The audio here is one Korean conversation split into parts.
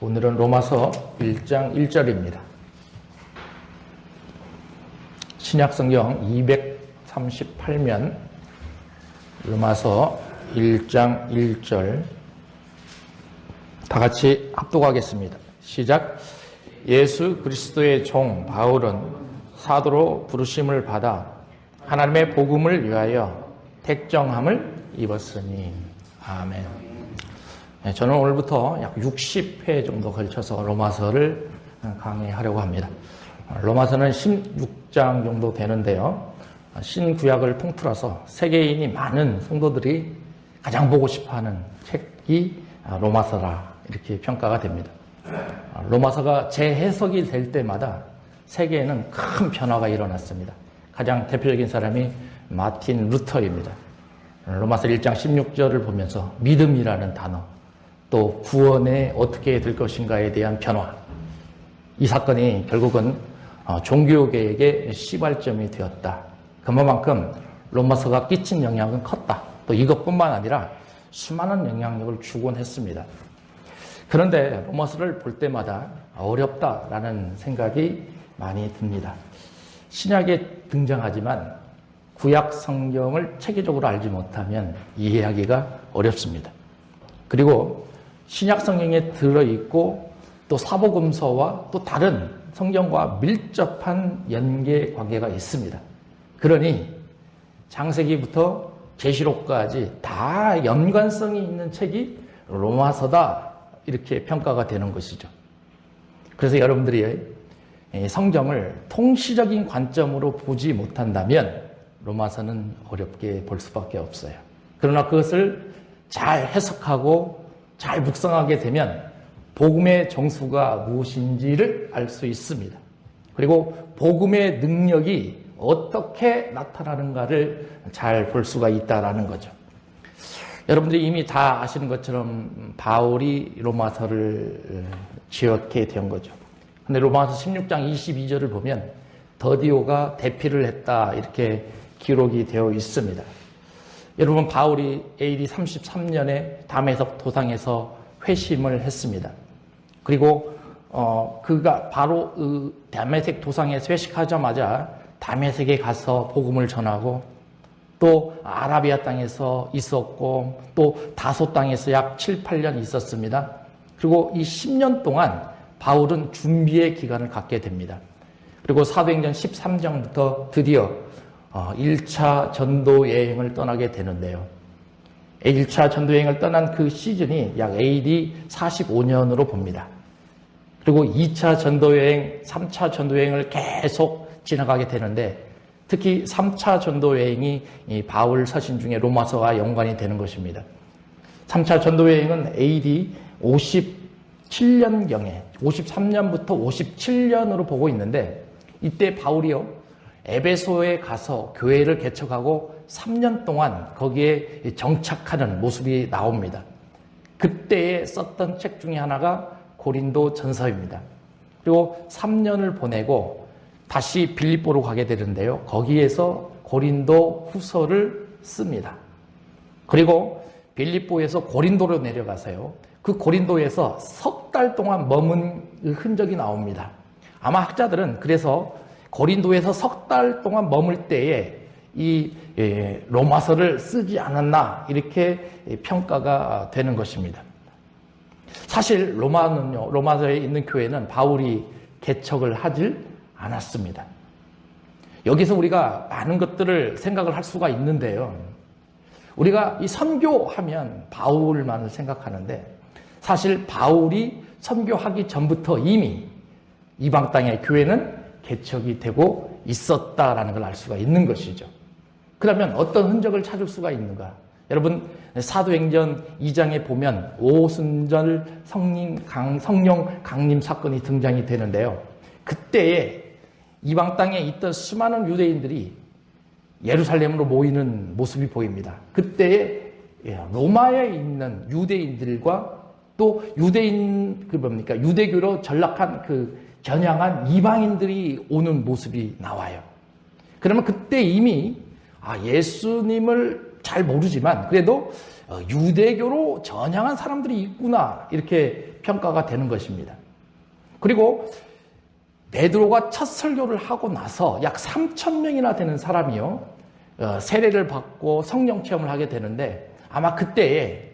오늘은 로마서 1장 1절입니다. 신약성경 238면 로마서 1장 1절 다 같이 합독하겠습니다. 시작. 예수 그리스도의 종 바울은 사도로 부르심을 받아 하나님의 복음을 위하여 택정함을 입었으니. 아멘. 저는 오늘부터 약 60회 정도 걸쳐서 로마서를 강의하려고 합니다. 로마서는 16장 정도 되는데요. 신구약을 통틀어서 세계인이 많은 성도들이 가장 보고 싶어하는 책이 로마서라 이렇게 평가가 됩니다. 로마서가 재해석이 될 때마다 세계에는 큰 변화가 일어났습니다. 가장 대표적인 사람이 마틴 루터입니다. 로마서 1장 16절을 보면서 믿음이라는 단어, 또 구원에 어떻게 될 것인가에 대한 변화, 이 사건이 결국은 종교계에게 시발점이 되었다. 그만큼 로마서가 끼친 영향은 컸다. 또 이것뿐만 아니라 수많은 영향력을 주곤 했습니다. 그런데 로마서를 볼 때마다 어렵다라는 생각이 많이 듭니다. 신약에 등장하지만 구약 성경을 체계적으로 알지 못하면 이해하기가 어렵습니다. 그리고 신약 성경에 들어있고 또 사복음서와 또 다른 성경과 밀접한 연계 관계가 있습니다. 그러니 창세기부터 계시록까지 다 연관성이 있는 책이 로마서다 이렇게 평가가 되는 것이죠. 그래서 여러분들이 성경을 통시적인 관점으로 보지 못한다면 로마서는 어렵게 볼 수밖에 없어요. 그러나 그것을 잘 해석하고 잘 묵상하게 되면 복음의 정수가 무엇인지를 알 수 있습니다. 그리고 복음의 능력이 어떻게 나타나는가를 잘 볼 수가 있다는 거죠. 여러분들이 이미 다 아시는 것처럼 바울이 로마서를 지었게 된 거죠. 근데 로마서 16장 22절을 보면 더디오가 대피를 했다 이렇게 기록이 되어 있습니다. 여러분, 바울이 AD 33년에 다메섹 도상에서 회심을 했습니다. 그리고 그가 바로 다메섹 도상에서 회식하자마자 다메섹에 가서 복음을 전하고 또 아라비아 땅에서 있었고 또 다소 땅에서 약 7, 8년 있었습니다. 그리고 이 10년 동안 바울은 준비의 기간을 갖게 됩니다. 그리고 사도행전 13장부터 드디어 1차 전도 여행을 떠나게 되는데요. 1차 전도 여행을 떠난 그 시즌이 약 AD 45년으로 봅니다. 그리고 2차 전도 여행, 3차 전도 여행을 계속 지나가게 되는데 특히 3차 전도 여행이 이 바울 서신 중에 로마서와 연관이 되는 것입니다. 3차 전도 여행은 AD 57년경에 53년부터 57년으로 보고 있는데 이때 바울이요 에베소에 가서 교회를 개척하고 3년 동안 거기에 정착하는 모습이 나옵니다. 그때에 썼던 책 중에 하나가 고린도 전서입니다. 그리고 3년을 보내고 다시 빌립보로 가게 되는데요. 거기에서 고린도 후서를 씁니다. 그리고 빌립보에서 고린도로 내려가서요. 그 고린도에서 석 달 동안 머문 흔적이 나옵니다. 아마 학자들은 그래서 고린도에서 석 달 동안 머물 때에 이 로마서를 쓰지 않았나 이렇게 평가가 되는 것입니다. 사실 로마서에 있는 교회는 바울이 개척을 하질 않았습니다. 여기서 우리가 많은 것들을 생각을 할 수가 있는데요. 우리가 이 선교하면 바울만을 생각하는데 사실 바울이 선교하기 전부터 이미 이방 땅의 교회는 개척이 되고 있었다라는 걸 알 수가 있는 것이죠. 그러면 어떤 흔적을 찾을 수가 있는가? 여러분, 사도행전 2장에 보면 오순절 성령 강림 사건이 등장이 되는데요. 그때에 이방 땅에 있던 수많은 유대인들이 예루살렘으로 모이는 모습이 보입니다. 그때에 로마에 있는 유대인들과 또 유대교로 전락한 겨냥한 이방인들이 오는 모습이 나와요. 그러면 그때 이미 예수님을 잘 모르지만 그래도 유대교로 전향한 사람들이 있구나 이렇게 평가가 되는 것입니다. 그리고 베드로가 첫 설교를 하고 나서 약 3,000명이나 되는 사람이요 세례를 받고 성령 체험을 하게 되는데 아마 그때에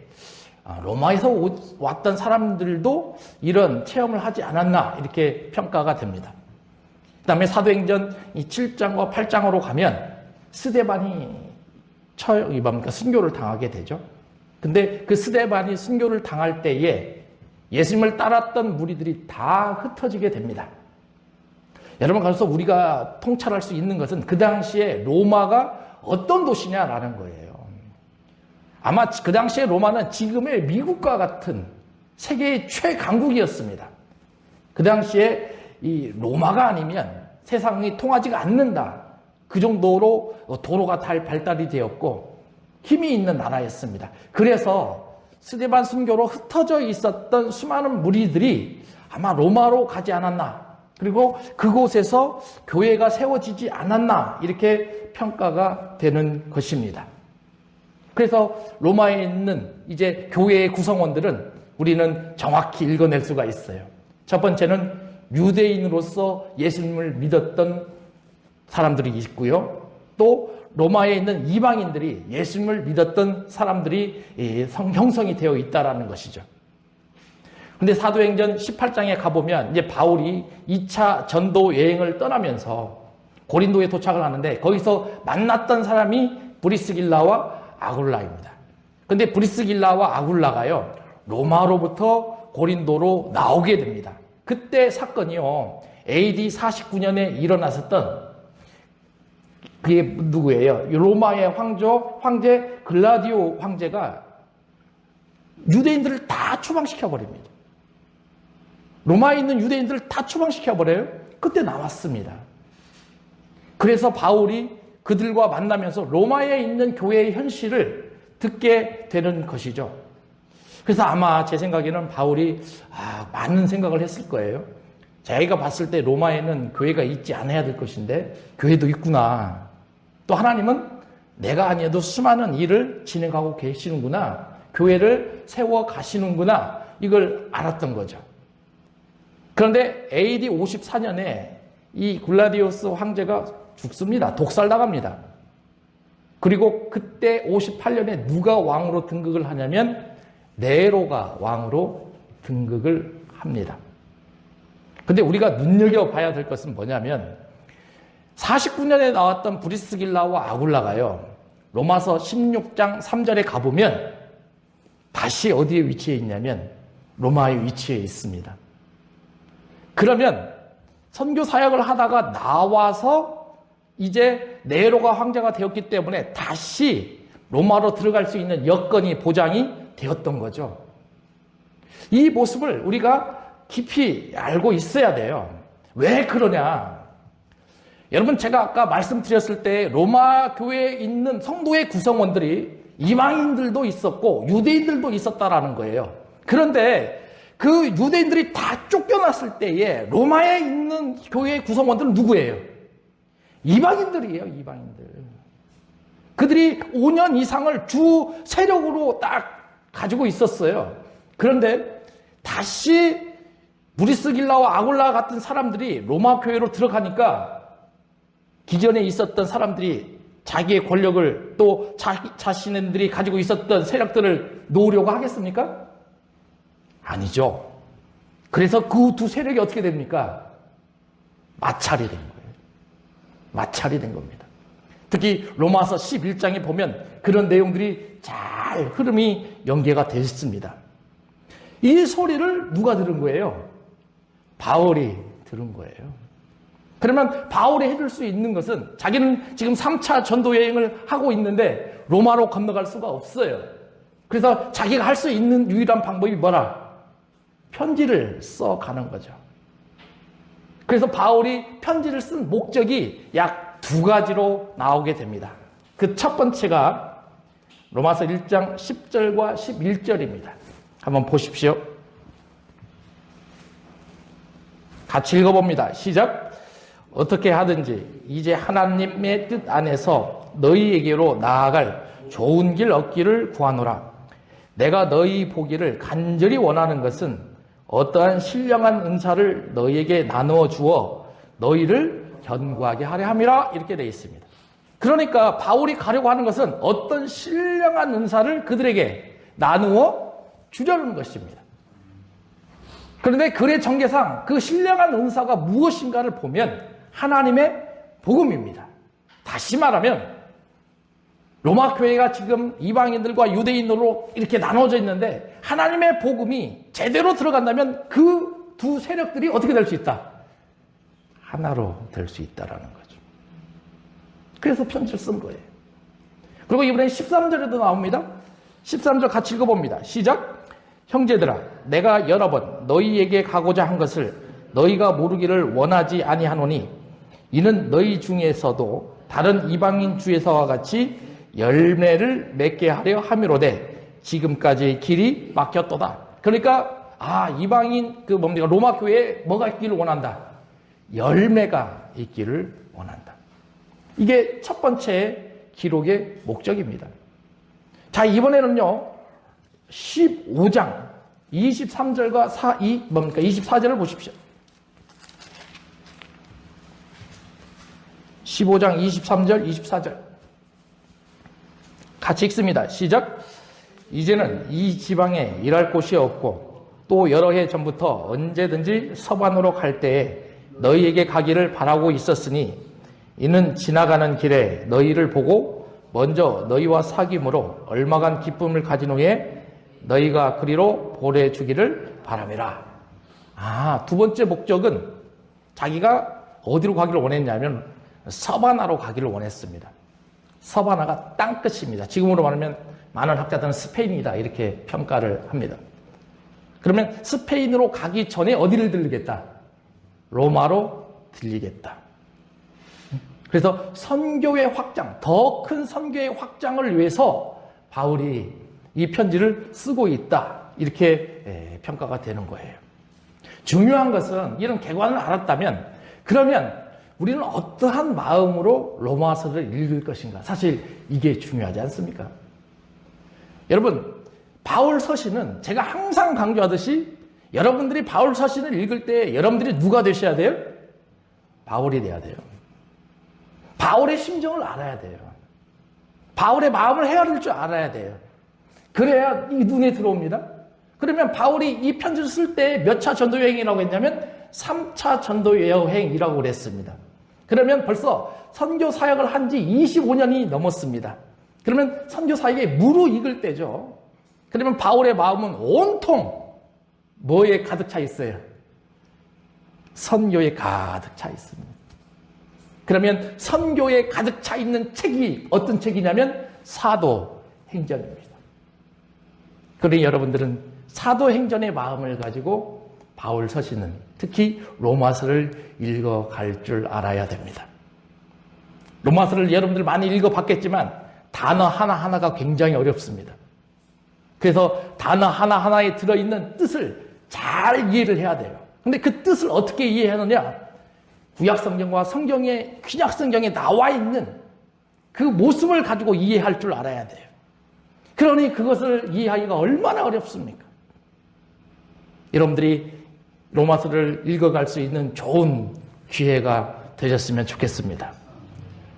로마에서 왔던 사람들도 이런 체험을 하지 않았나 이렇게 평가가 됩니다. 그 다음에 사도행전 7장과 8장으로 가면 스데반이 순교를 당하게 되죠. 근데 그 스데반이 순교를 당할 때에 예수님을 따랐던 무리들이 다 흩어지게 됩니다. 여러분, 그래서 우리가 통찰할 수 있는 것은 그 당시에 로마가 어떤 도시냐라는 거예요. 아마 그 당시에 로마는 지금의 미국과 같은 세계의 최강국이었습니다. 그 당시에 이 로마가 아니면 세상이 통하지가 않는다. 그 정도로 도로가 발달이 되었고 힘이 있는 나라였습니다. 그래서 스데반 순교로 흩어져 있었던 수많은 무리들이 아마 로마로 가지 않았나. 그리고 그곳에서 교회가 세워지지 않았나 이렇게 평가가 되는 것입니다. 그래서 로마에 있는 이제 교회의 구성원들은 우리는 정확히 읽어낼 수가 있어요. 첫 번째는 유대인으로서 예수님을 믿었던 사람들이 있고요. 또 로마에 있는 이방인들이 예수님을 믿었던 사람들이 형성이 되어 있다는 것이죠. 근데 사도행전 18장에 가보면 이제 바울이 2차 전도 여행을 떠나면서 고린도에 도착을 하는데 거기서 만났던 사람이 브리스길라와 아굴라입니다. 근데 브리스길라와 아굴라가요, 로마로부터 고린도로 나오게 됩니다. 그때 사건이요, AD 49년에 일어났었던 그게 누구예요? 로마의 황제 글라디오 황제가 유대인들을 다 추방시켜버립니다. 로마에 있는 유대인들을 다 추방시켜버려요. 그때 나왔습니다. 그래서 바울이 그들과 만나면서 로마에 있는 교회의 현실을 듣게 되는 것이죠. 그래서 아마 제 생각에는 바울이 많은 생각을 했을 거예요. 자기가 봤을 때 로마에는 교회가 있지 않아야 될 것인데 교회도 있구나. 또 하나님은 내가 아니어도 수많은 일을 진행하고 계시는구나. 교회를 세워 가시는구나. 이걸 알았던 거죠. 그런데 AD 54년에 이 글라디오스 황제가 죽습니다. 독살당합니다. 그리고 그때 58년에 누가 왕으로 등극을 하냐면 네로가 왕으로 등극을 합니다. 근데 우리가 눈여겨봐야 될 것은 뭐냐면 49년에 나왔던 브리스길라와 아굴라가요, 로마서 16장 3절에 가보면 다시 어디에 위치해 있냐면 로마에 위치해 있습니다. 그러면 선교 사역을 하다가 나와서 이제 네로가 황제가 되었기 때문에 다시 로마로 들어갈 수 있는 여건이 보장이 되었던 거죠. 이 모습을 우리가 깊이 알고 있어야 돼요. 왜 그러냐? 여러분, 제가 아까 말씀드렸을 때 로마 교회에 있는 성도의 구성원들이 이방인들도 있었고 유대인들도 있었다라는 거예요. 그런데 그 유대인들이 다 쫓겨났을 때에 로마에 있는 교회의 구성원들은 누구예요? 이방인들이에요, 이방인들. 그들이 5년 이상을 주 세력으로 딱 가지고 있었어요. 그런데 다시 브리스길라와 아굴라 같은 사람들이 로마 교회로 들어가니까 기존에 있었던 사람들이 자기의 권력을 또 자신들이 가지고 있었던 세력들을 놓으려고 하겠습니까? 아니죠. 그래서 그 두 세력이 어떻게 됩니까? 마찰이 된 거예요. 마찰이 된 겁니다. 특히 로마서 11장에 보면 그런 내용들이 잘 흐름이 연계가 되어 있습니다. 이 소리를 누가 들은 거예요? 바울이 들은 거예요. 그러면 바울이 해줄 수 있는 것은 자기는 지금 3차 전도 여행을 하고 있는데 로마로 건너갈 수가 없어요. 그래서 자기가 할 수 있는 유일한 방법이 뭐라? 편지를 써가는 거죠. 그래서 바울이 편지를 쓴 목적이 약 두 가지로 나오게 됩니다. 그 첫 번째가 로마서 1장 10절과 11절입니다. 한번 보십시오. 같이 읽어봅니다. 시작. 어떻게 하든지 이제 하나님의 뜻 안에서 너희에게로 나아갈 좋은 길 얻기를 구하노라. 내가 너희 보기를 간절히 원하는 것은 어떠한 신령한 은사를 너희에게 나누어 주어 너희를 견고하게 하려 함이라 이렇게 되어 있습니다. 그러니까 바울이 가려고 하는 것은 어떤 신령한 은사를 그들에게 나누어 주려는 것입니다. 그런데 글의 전개상 그 신령한 은사가 무엇인가를 보면 하나님의 복음입니다. 다시 말하면 로마 교회가 지금 이방인들과 유대인으로 이렇게 나눠져 있는데 하나님의 복음이 제대로 들어간다면 그 두 세력들이 어떻게 될 수 있다? 하나로 될 수 있다라는 거죠. 그래서 편지를 쓴 거예요. 그리고 이번에 13절에도 나옵니다. 13절 같이 읽어봅니다. 시작. 형제들아, 내가 여러 번 너희에게 가고자 한 것을 너희가 모르기를 원하지 아니하노니 이는 너희 중에서도 다른 이방인 중에서와 같이 열매를 맺게 하려 함이로되 지금까지 길이 막혔도다. 그러니까 이방인 로마 교회에 뭐가 있기를 원한다? 열매가 있기를 원한다. 이게 첫 번째 기록의 목적입니다. 자, 이번에는요 15장 23절과 24절을 보십시오. 15장 23절 24절 같이 읽습니다. 시작. 이제는 이 지방에 일할 곳이 없고 또 여러 해 전부터 언제든지 서반으로 갈 때에 너희에게 가기를 바라고 있었으니 이는 지나가는 길에 너희를 보고 먼저 너희와 사귐으로 얼마간 기쁨을 가진 후에 너희가 그리로 보내주기를 바람이라. 두 번째 목적은 자기가 어디로 가기를 원했냐면 서바나로 가기를 원했습니다. 서바나가 땅끝입니다. 지금으로 말하면 많은 학자들은 스페인이다 이렇게 평가를 합니다. 그러면 스페인으로 가기 전에 어디를 들리겠다? 로마로 들리겠다. 그래서 선교의 확장, 더 큰 선교의 확장을 위해서 바울이 이 편지를 쓰고 있다 이렇게 평가가 되는 거예요. 중요한 것은 이런 개관을 알았다면 그러면 우리는 어떠한 마음으로 로마서를 읽을 것인가? 사실 이게 중요하지 않습니까? 여러분, 바울 서신은 제가 항상 강조하듯이 여러분들이 바울 서신을 읽을 때 여러분들이 누가 되셔야 돼요? 바울이 돼야 돼요. 바울의 심정을 알아야 돼요. 바울의 마음을 헤아릴 줄 알아야 돼요. 그래야 이 눈에 들어옵니다. 그러면 바울이 이 편지를 쓸 때 몇 차 전도 여행이라고 했냐면 3차 전도 여행이라고 그랬습니다. 그러면 벌써 선교 사역을 한 지 25년이 넘었습니다. 그러면 선교 사역에 무르익을 때죠. 그러면 바울의 마음은 온통 뭐에 가득 차 있어요? 선교에 가득 차 있습니다. 그러면 선교에 가득 차 있는 책이 어떤 책이냐면 사도행전입니다. 그러니 여러분들은 사도행전의 마음을 가지고 바울 서신은 특히 로마서를 읽어갈 줄 알아야 됩니다. 로마서를 여러분들 많이 읽어봤겠지만 단어 하나하나가 굉장히 어렵습니다. 그래서 단어 하나하나에 들어있는 뜻을 잘 이해를 해야 돼요. 근데 그 뜻을 어떻게 이해하느냐? 구약성경과 성경의 신약성경에 나와 있는 그 모습을 가지고 이해할 줄 알아야 돼요. 그러니 그것을 이해하기가 얼마나 어렵습니까? 여러분들이 로마서를 읽어갈 수 있는 좋은 기회가 되셨으면 좋겠습니다.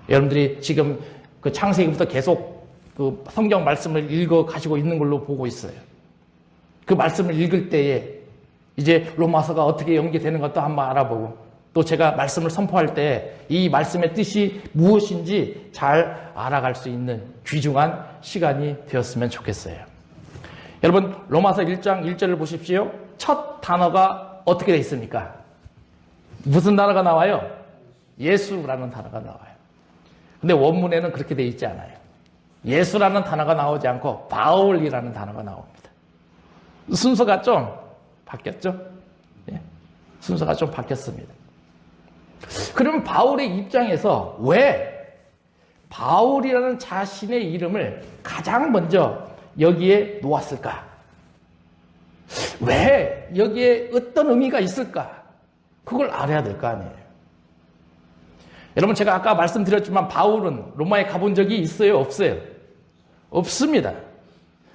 여러분들이 지금 그 창세기부터 계속 그 성경 말씀을 읽어 가시고 있는 걸로 보고 있어요. 그 말씀을 읽을 때에 이제 로마서가 어떻게 연계되는 것도 한번 알아보고 또 제가 말씀을 선포할 때 이 말씀의 뜻이 무엇인지 잘 알아갈 수 있는 귀중한 시간이 되었으면 좋겠어요. 여러분 로마서 1장 1절을 보십시오. 첫 단어가 어떻게 되어 있습니까? 무슨 단어가 나와요? 예수라는 단어가 나와요. 근데 원문에는 그렇게 되어 있지 않아요. 예수라는 단어가 나오지 않고 바울이라는 단어가 나옵니다. 순서가 좀 바뀌었죠? 예? 순서가 좀 바뀌었습니다. 그러면 바울의 입장에서 왜 바울이라는 자신의 이름을 가장 먼저 여기에 놓았을까? 왜 여기에 어떤 의미가 있을까? 그걸 알아야 될 거 아니에요. 여러분 제가 아까 말씀드렸지만 바울은 로마에 가본 적이 있어요? 없어요? 없습니다.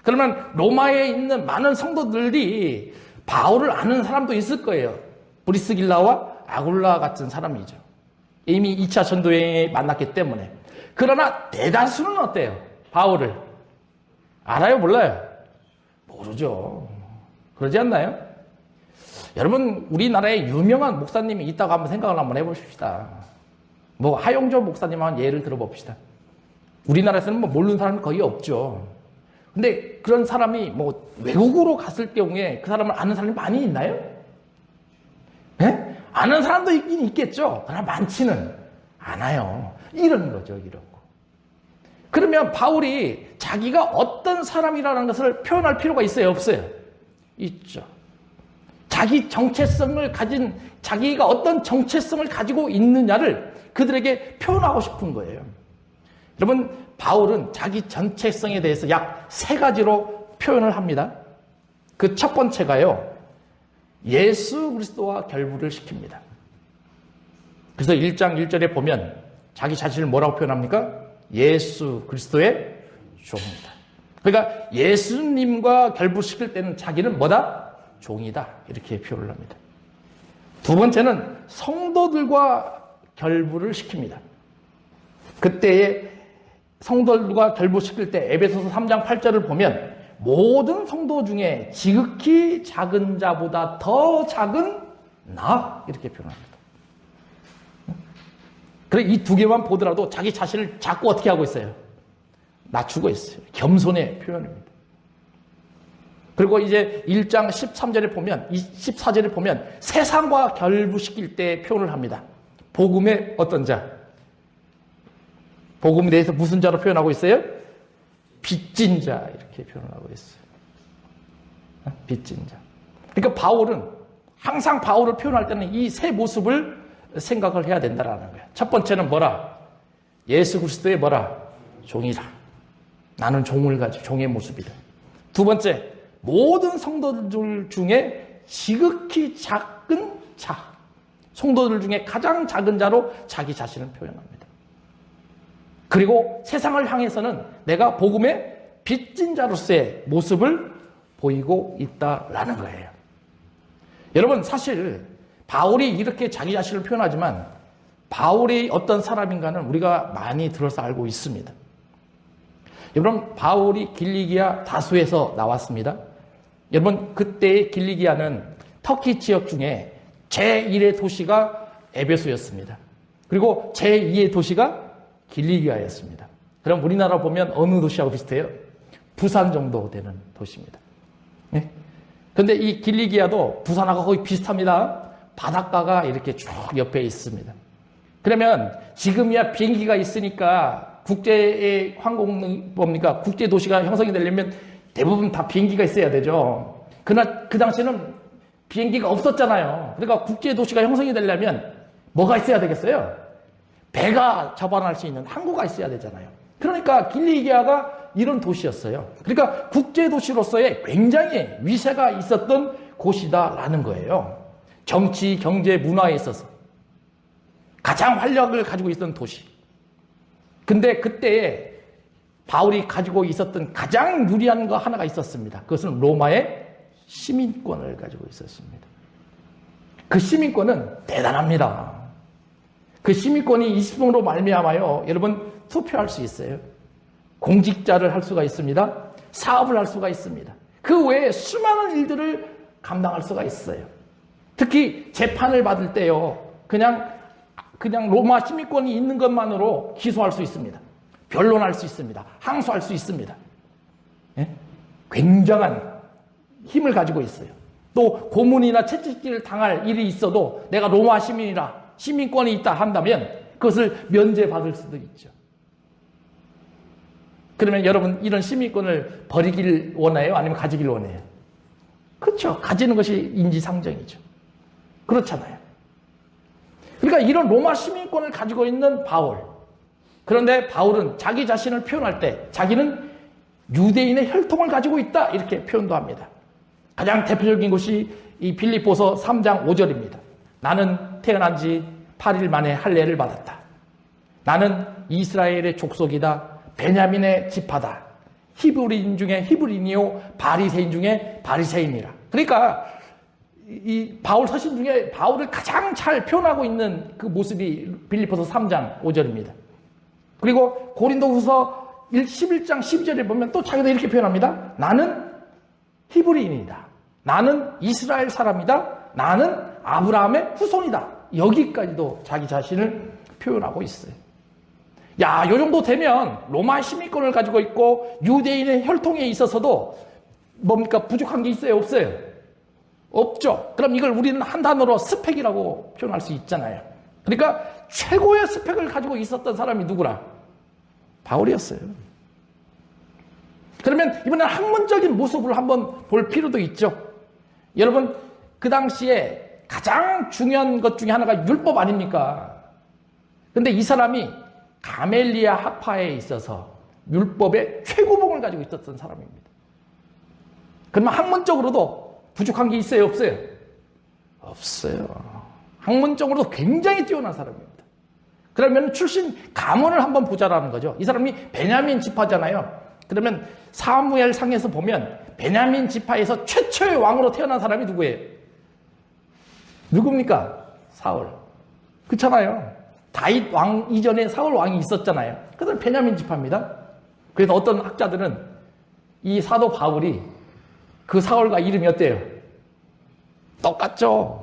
그러면 로마에 있는 많은 성도들이 바울을 아는 사람도 있을 거예요. 브리스길라와 아굴라 같은 사람이죠. 이미 2차 전도여행에 만났기 때문에. 그러나 대다수는 어때요? 바울을 알아요? 몰라요? 모르죠. 그러지 않나요? 여러분, 우리나라에 유명한 목사님이 있다고 한번 생각을 한번 해보십시다. 뭐 하용조 목사님 한 예를 들어봅시다. 우리나라에서는 뭐 모르는 사람이 거의 없죠. 근데 그런 사람이 뭐 외국으로 갔을 경우에 그 사람을 아는 사람이 많이 있나요? 네? 아는 사람도 있긴 있겠죠. 그러나 많지는 않아요. 이런 거죠, 이런 거. 그러면 바울이 자기가 어떤 사람이라는 것을 표현할 필요가 있어요, 없어요? 있죠. 자기 정체성을 가진, 자기가 어떤 정체성을 가지고 있느냐를 그들에게 표현하고 싶은 거예요. 여러분, 바울은 자기 정체성에 대해서 약 3가지로 표현을 합니다. 그 첫 번째가요, 예수 그리스도와 결부를 시킵니다. 그래서 1장 1절에 보면 자기 자신을 뭐라고 표현합니까? 예수 그리스도의 종이다. 그러니까 예수님과 결부시킬 때는 자기는 뭐다? 종이다. 이렇게 표현을 합니다. 두 번째는 성도들과 결부를 시킵니다. 그때에 성도들과 결부시킬 때 에베소서 3장 8절을 보면 모든 성도 중에 지극히 작은 자보다 더 작은 나 이렇게 표현합니다. 그래 이 두 개만 보더라도 자기 자신을 자꾸 어떻게 하고 있어요? 낮추고 있어요. 겸손의 표현입니다. 그리고 이제 1장 13절에 보면 14절에 보면 세상과 결부시킬 때 표현을 합니다. 복음의 어떤 자? 복음에 대해서 무슨 자로 표현하고 있어요? 빚진 자 이렇게 표현하고 있어요. 빚진 자. 그러니까 바울은 항상 바울을 표현할 때는 이 세 모습을 생각을 해야 된다라는 거예요. 첫 번째는 뭐라? 예수 그리스도의 뭐라? 종이라. 나는 종을 가지고 종의 모습이다. 두 번째, 모든 성도들 중에 지극히 작은 자. 성도들 중에 가장 작은 자로 자기 자신을 표현합니다. 그리고 세상을 향해서는 내가 복음의 빚진 자로서의 모습을 보이고 있다라는 거예요. 여러분, 사실 바울이 이렇게 자기 자신을 표현하지만 바울이 어떤 사람인가는 우리가 많이 들어서 알고 있습니다. 여러분, 바울이 길리기아 다수에서 나왔습니다. 여러분, 그때의 길리기아는 터키 지역 중에 제1의 도시가 에베소였습니다. 그리고 제2의 도시가 길리기아였습니다. 그럼 우리나라 보면 어느 도시하고 비슷해요? 부산 정도 되는 도시입니다. 네? 그런데 이 길리기아도 부산하고 거의 비슷합니다. 바닷가가 이렇게 쭉 옆에 있습니다. 그러면 지금이야 비행기가 있으니까 국제의 항공 뭡니까? 국제 도시가 형성이 되려면 대부분 다 비행기가 있어야 되죠. 그러나 그 당시에는 비행기가 없었잖아요. 그러니까 국제 도시가 형성이 되려면 뭐가 있어야 되겠어요? 배가 접안할 수 있는 항구가 있어야 되잖아요. 그러니까 길리기아가 이런 도시였어요. 그러니까 국제 도시로서의 굉장히 위세가 있었던 곳이다라는 거예요. 정치, 경제, 문화에 있어서 가장 활력을 가지고 있던 도시. 근데 그때에 바울이 가지고 있었던 가장 유리한 거 하나가 있었습니다. 그것은 로마의 시민권을 가지고 있었습니다. 그 시민권은 대단합니다. 그 시민권이 있음으로 말미암아요. 여러분 투표할 수 있어요. 공직자를 할 수가 있습니다. 사업을 할 수가 있습니다. 그 외에 수많은 일들을 감당할 수가 있어요. 특히 재판을 받을 때요. 그냥 로마 시민권이 있는 것만으로 기소할 수 있습니다. 변론할 수 있습니다. 항소할 수 있습니다. 예? 굉장한 힘을 가지고 있어요. 또 고문이나 채찍질을 당할 일이 있어도 내가 로마 시민이라 시민권이 있다 한다면 그것을 면제받을 수도 있죠. 그러면 여러분 이런 시민권을 버리길 원해요? 아니면 가지길 원해요? 그렇죠. 가지는 것이 인지상정이죠. 그렇잖아요. 그러니까 이런 로마 시민권을 가지고 있는 바울. 그런데 바울은 자기 자신을 표현할 때 자기는 유대인의 혈통을 가지고 있다 이렇게 표현도 합니다. 가장 대표적인 것이 이 빌립보서 3장 5절입니다. 나는 태어난 지 8일 만에 할례를 받았다. 나는 이스라엘의 족속이다. 베냐민의 지파다. 히브리인 중에 히브리인이요 바리새인 중에 바리새인이라. 그러니까 이 바울 서신 중에 바울을 가장 잘 표현하고 있는 그 모습이 빌립보서 3장 5절입니다. 그리고 고린도후서 11장 12절에 보면 또 자기도 이렇게 표현합니다. 나는 히브리인이다. 나는 이스라엘 사람이다. 나는 아브라함의 후손이다. 여기까지도 자기 자신을 표현하고 있어요. 야, 요 정도 되면 로마 시민권을 가지고 있고 유대인의 혈통에 있어서도 뭡니까? 부족한 게 있어요? 없어요? 없죠. 그럼 이걸 우리는 한 단어로 스펙이라고 표현할 수 있잖아요. 그러니까 최고의 스펙을 가지고 있었던 사람이 누구라? 바울이었어요. 그러면 이번엔 학문적인 모습을 한번 볼 필요도 있죠. 여러분, 그 당시에 가장 중요한 것 중에 하나가 율법 아닙니까? 근데 이 사람이 가멜리아 학파에 있어서 율법의 최고봉을 가지고 있었던 사람입니다. 그러면 학문적으로도 부족한 게 있어요? 없어요? 없어요. 학문적으로도 굉장히 뛰어난 사람입니다. 그러면 출신 가문을 한번 보자라는 거죠. 이 사람이 베냐민 지파잖아요. 그러면 사무엘 상에서 보면 베냐민 지파에서 최초의 왕으로 태어난 사람이 누구예요? 누굽니까? 사울. 그렇잖아요. 다윗 왕 이전에 사울 왕이 있었잖아요. 그래서 베냐민 지파입니다. 그래서 어떤 학자들은 이 사도 바울이 그 사울과 이름이 어때요? 똑같죠.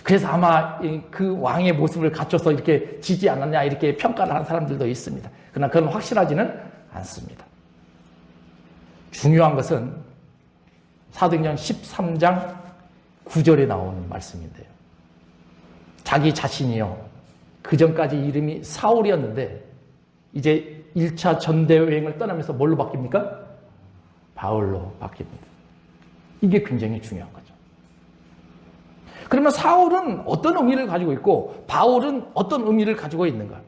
그래서 아마 그 왕의 모습을 갖춰서 이렇게 지지 않았냐 이렇게 평가를 하는 사람들도 있습니다. 그러나 그건 확실하지는 않습니다. 중요한 것은 사도행전 13장 9절에 나오는 말씀인데요. 자기 자신이요. 그 전까지 이름이 사울이었는데 이제 1차 전대여행을 떠나면서 뭘로 바뀝니까? 바울로 바뀝니다. 이게 굉장히 중요한 거죠. 그러면 사울은 어떤 의미를 가지고 있고 바울은 어떤 의미를 가지고 있는가?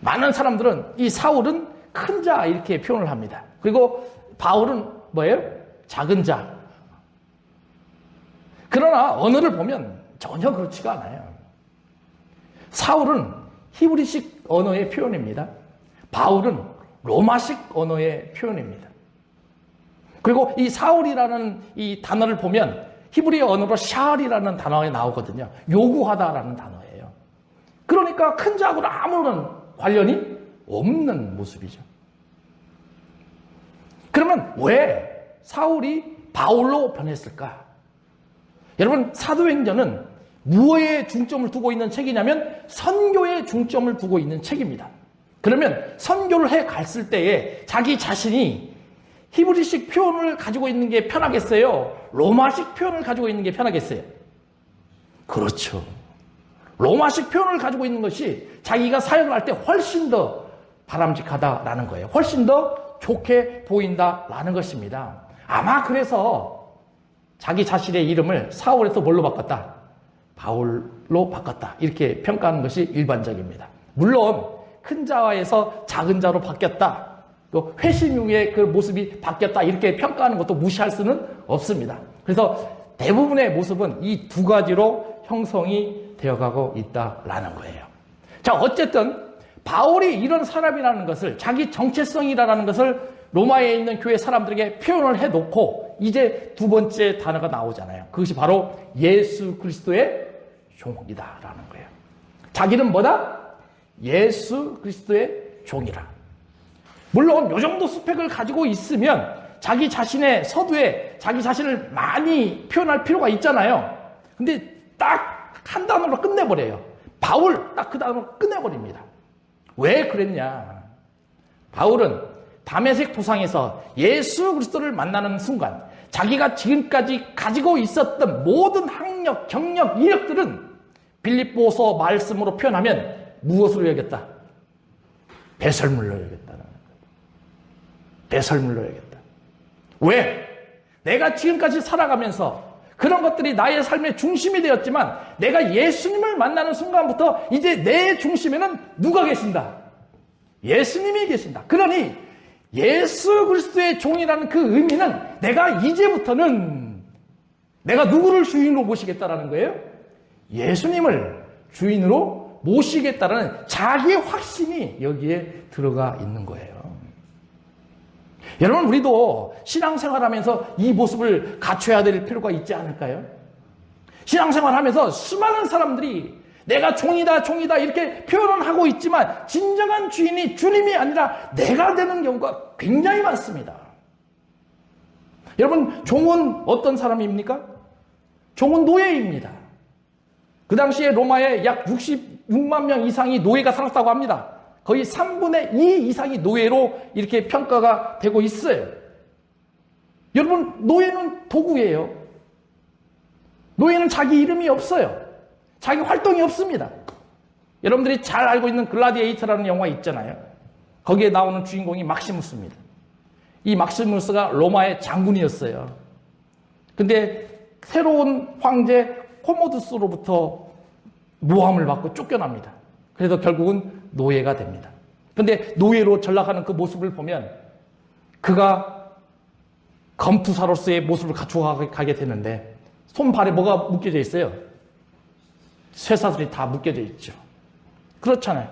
많은 사람들은 이 사울은 큰 자 이렇게 표현을 합니다. 그리고 바울은 뭐예요? 작은 자. 그러나 언어를 보면 전혀 그렇지가 않아요. 사울은 히브리식 언어의 표현입니다. 바울은 로마식 언어의 표현입니다. 그리고 이 사울이라는 이 단어를 보면 히브리 언어로 샤알이라는 단어가 나오거든요. 요구하다라는 단어예요. 그러니까 큰 자하고는 아무런 관련이 없는 모습이죠. 그러면 왜 사울이 바울로 변했을까? 여러분, 사도행전은 무엇에 중점을 두고 있는 책이냐면 선교에 중점을 두고 있는 책입니다. 그러면 선교를 해 갔을 때에 자기 자신이 히브리식 표현을 가지고 있는 게 편하겠어요? 로마식 표현을 가지고 있는 게 편하겠어요? 그렇죠. 로마식 표현을 가지고 있는 것이 자기가 사역을 할 때 훨씬 더 바람직하다라는 거예요. 훨씬 더 좋게 보인다라는 것입니다. 아마 그래서 자기 자신의 이름을 사울에서 뭘로 바꿨다? 바울로 바꿨다. 이렇게 평가하는 것이 일반적입니다. 물론 큰 자에서 작은 자로 바뀌었다. 또 회심 후에 그 모습이 바뀌었다. 이렇게 평가하는 것도 무시할 수는 없습니다. 그래서 대부분의 모습은 이 두 가지로 형성이 되어가고 있다라는 거예요. 자, 어쨌든 바울이 이런 사람이라는 것을, 자기 정체성이라는 것을 로마에 있는 교회 사람들에게 표현을 해놓고 이제 두 번째 단어가 나오잖아요. 그것이 바로 예수 그리스도의 종이다라는 거예요. 자기는 뭐다? 예수 그리스도의 종이라. 물론 이 정도 스펙을 가지고 있으면 자기 자신의 서두에 자기 자신을 많이 표현할 필요가 있잖아요. 근데 딱 한 단어로 끝내버려요. 바울 딱 그 단어로 끝내버립니다. 왜 그랬냐? 바울은 다메섹 도상에서 예수 그리스도를 만나는 순간 자기가 지금까지 가지고 있었던 모든 학력, 경력, 이력들은 빌립보서 말씀으로 표현하면 무엇으로 여겼다? 배설물로 여겼다는 거예요. 배설물로 여겼다. 왜? 내가 지금까지 살아가면서 그런 것들이 나의 삶의 중심이 되었지만 내가 예수님을 만나는 순간부터 이제 내 중심에는 누가 계신다? 예수님이 계신다. 그러니 예수 그리스도의 종이라는 그 의미는 내가 이제부터는 내가 누구를 주인으로 모시겠다라는 거예요? 예수님을 주인으로 모시겠다라는 자기의 확신이 여기에 들어가 있는 거예요. 여러분, 우리도 신앙생활하면서 이 모습을 갖춰야 될 필요가 있지 않을까요? 신앙생활하면서 수많은 사람들이 내가 종이다 이렇게 표현은 하고 있지만 진정한 주인이 주님이 아니라 내가 되는 경우가 굉장히 많습니다. 여러분, 종은 어떤 사람입니까? 종은 노예입니다. 그 당시에 로마에 약 66만 명 이상이 노예가 살았다고 합니다. 거의 3분의 2 이상이 노예로 이렇게 평가가 되고 있어요. 여러분, 노예는 도구예요. 노예는 자기 이름이 없어요. 자기 활동이 없습니다. 여러분들이 잘 알고 있는 글라디에이터라는 영화 있잖아요. 거기에 나오는 주인공이 막시무스입니다. 이 막시무스가 로마의 장군이었어요. 근데 새로운 황제 코모두스로부터 모함을 받고 쫓겨납니다. 그래서 결국은 노예가 됩니다. 근데 노예로 전락하는 그 모습을 보면 그가 검투사로서의 모습을 갖추어 가게 되는데 손발에 뭐가 묶여져 있어요? 쇠사슬이 다 묶여져 있죠. 그렇잖아요.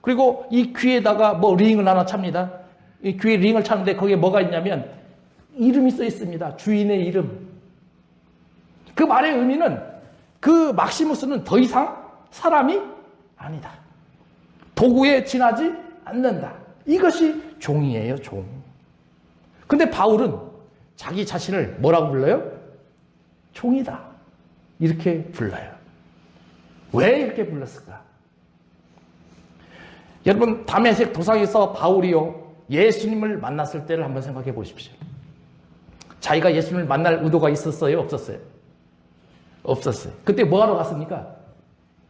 그리고 이 귀에다가 뭐 링을 하나 찹니다. 이 귀에 링을 차는데 거기에 뭐가 있냐면 이름이 써 있습니다. 주인의 이름. 그 말의 의미는 그 막시무스는 더 이상 사람이 아니다. 도구에 지나지 않는다. 이것이 종이에요, 종. 근데 바울은 자기 자신을 뭐라고 불러요? 종이다. 이렇게 불러요. 왜 이렇게 불렀을까? 여러분, 다메섹 도상에서 바울이요, 예수님을 만났을 때를 한번 생각해 보십시오. 자기가 예수님을 만날 의도가 있었어요? 없었어요? 없었어요. 그때 뭐 하러 갔습니까?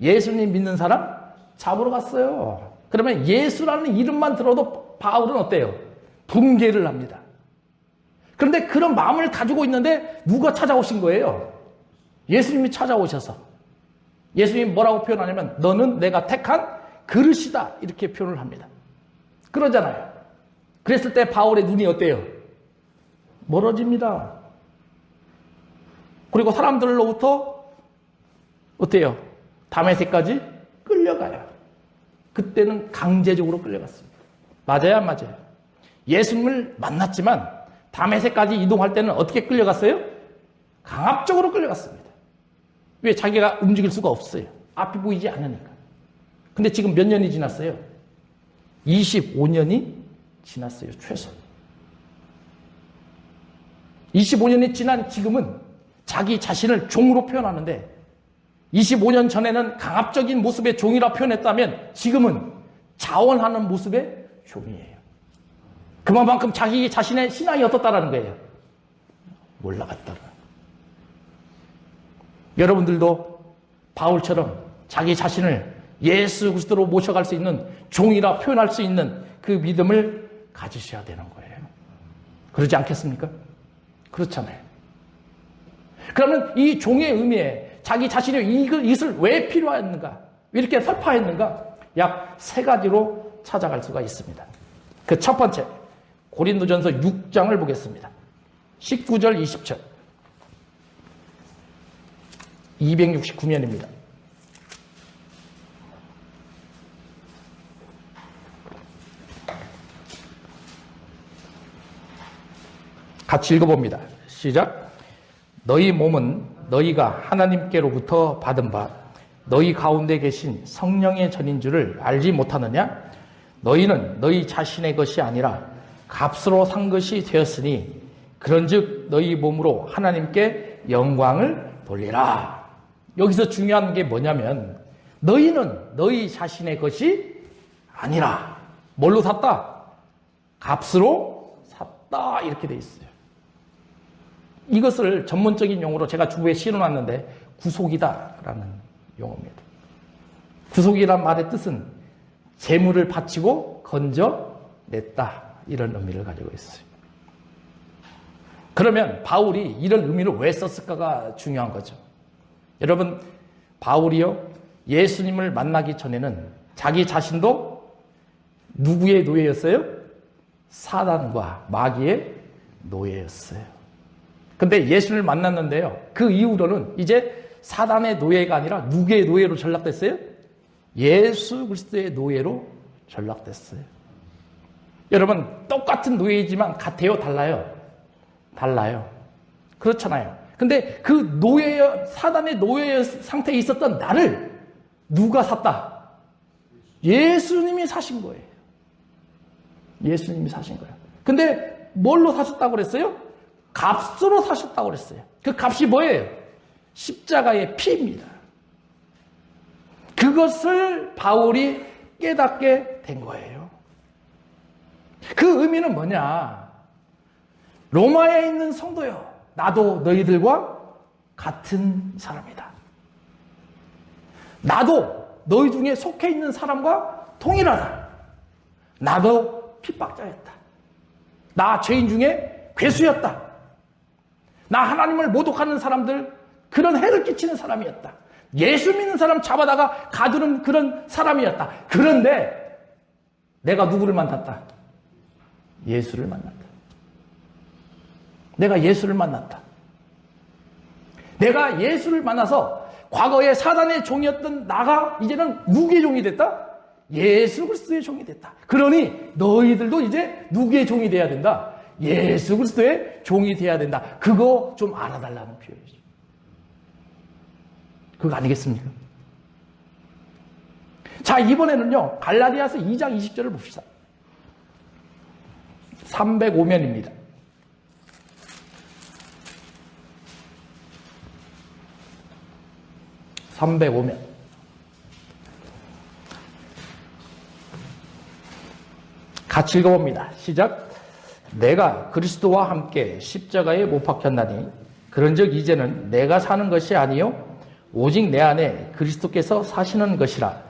예수님 믿는 사람 잡으러 갔어요. 그러면 예수라는 이름만 들어도 바울은 어때요? 붕괴를 합니다. 그런데 그런 마음을 가지고 있는데 누가 찾아오신 거예요? 예수님이 찾아오셔서. 예수님이 뭐라고 표현하냐면 너는 내가 택한 그릇이다. 이렇게 표현을 합니다. 그러잖아요. 그랬을 때 바울의 눈이 어때요? 멀어집니다. 그리고 사람들로부터 어때요? 다메섹까지 끌려가요. 그때는 강제적으로 끌려갔습니다. 맞아요, 안 맞아요? 예수님을 만났지만 다메섹까지 이동할 때는 어떻게 끌려갔어요? 강압적으로 끌려갔습니다. 왜? 자기가 움직일 수가 없어요. 앞이 보이지 않으니까. 근데 지금 몇 년이 지났어요? 25년이 지났어요, 최소. 25년이 지난 지금은 자기 자신을 종으로 표현하는데 25년 전에는 강압적인 모습의 종이라 표현했다면 지금은 자원하는 모습의 종이에요. 그만큼 자기 자신의 신앙이 어떻다라는 거예요? 올라갔다가. 여러분들도 바울처럼 자기 자신을 예수 그리스도로 모셔갈 수 있는 종이라 표현할 수 있는 그 믿음을 가지셔야 되는 거예요. 그러지 않겠습니까? 그렇잖아요. 그러면 이 종의 의미에 자기 자신의 이것을 왜 필요했는가? 왜 이렇게 설파했는가? 약 3가지로 찾아갈 수가 있습니다. 그 첫 번째, 고린도전서 6장을 보겠습니다. 19절, 20절. 269면입니다. 같이 읽어봅니다. 시작. 너희 몸은 너희가 하나님께로부터 받은 바 너희 가운데 계신 성령의 전인 줄을 알지 못하느냐? 너희는 너희 자신의 것이 아니라 값으로 산 것이 되었으니 그런즉 너희 몸으로 하나님께 영광을 돌리라. 여기서 중요한 게 뭐냐면 너희는 너희 자신의 것이 아니라 뭘로 샀다? 값으로 샀다. 이렇게 돼 있어요. 이것을 전문적인 용어로 제가 주부에 실어놨는데 구속이다라는 용어입니다. 구속이란 말의 뜻은 재물을 바치고 건져냈다. 이런 의미를 가지고 있어요. 그러면 바울이 이런 의미를 왜 썼을까가 중요한 거죠. 여러분, 바울이요, 예수님을 만나기 전에는 자기 자신도 누구의 노예였어요? 사단과 마귀의 노예였어요. 근데 예수를 만났는데요, 그 이후로는 이제 사단의 노예가 아니라 누구의 노예로 전락됐어요? 예수 그리스도의 노예로 전락됐어요. 여러분, 똑같은 노예이지만 같아요? 달라요? 달라요. 그렇잖아요. 근데 그 사단의 노예 상태에 있었던 나를 누가 샀다? 예수님이 사신 거예요. 예수님이 사신 거예요. 근데 뭘로 사셨다고 그랬어요? 값으로 사셨다고 그랬어요. 그 값이 뭐예요? 십자가의 피입니다. 그것을 바울이 깨닫게 된 거예요. 그 의미는 뭐냐? 로마에 있는 성도요, 나도 너희들과 같은 사람이다. 나도 너희 중에 속해 있는 사람과 동일하다. 나도 핍박자였다. 나 죄인 중에 괴수였다. 나 하나님을 모독하는 사람들, 그런 해를 끼치는 사람이었다. 예수 믿는 사람 잡아다가 가두는 그런 사람이었다. 그런데 내가 누구를 만났다? 예수를 만났다. 내가 예수를 만났다. 내가 예수를 만나서 과거에 사단의 종이었던 나가 이제는 누구의 종이 됐다? 예수 그리스도의 종이 됐다. 그러니 너희들도 이제 누구의 종이 돼야 된다? 예수 그리스도의 종이 돼야 된다. 그거 좀 알아달라는 표현이죠. 그거 아니겠습니까? 자, 이번에는요, 갈라디아서 2장 20절을 봅시다. 305면입니다. 305면. 같이 읽어봅니다. 시작. 내가 그리스도와 함께 십자가에 못 박혔나니 그런즉 이제는 내가 사는 것이 아니요 오직 내 안에 그리스도께서 사시는 것이라.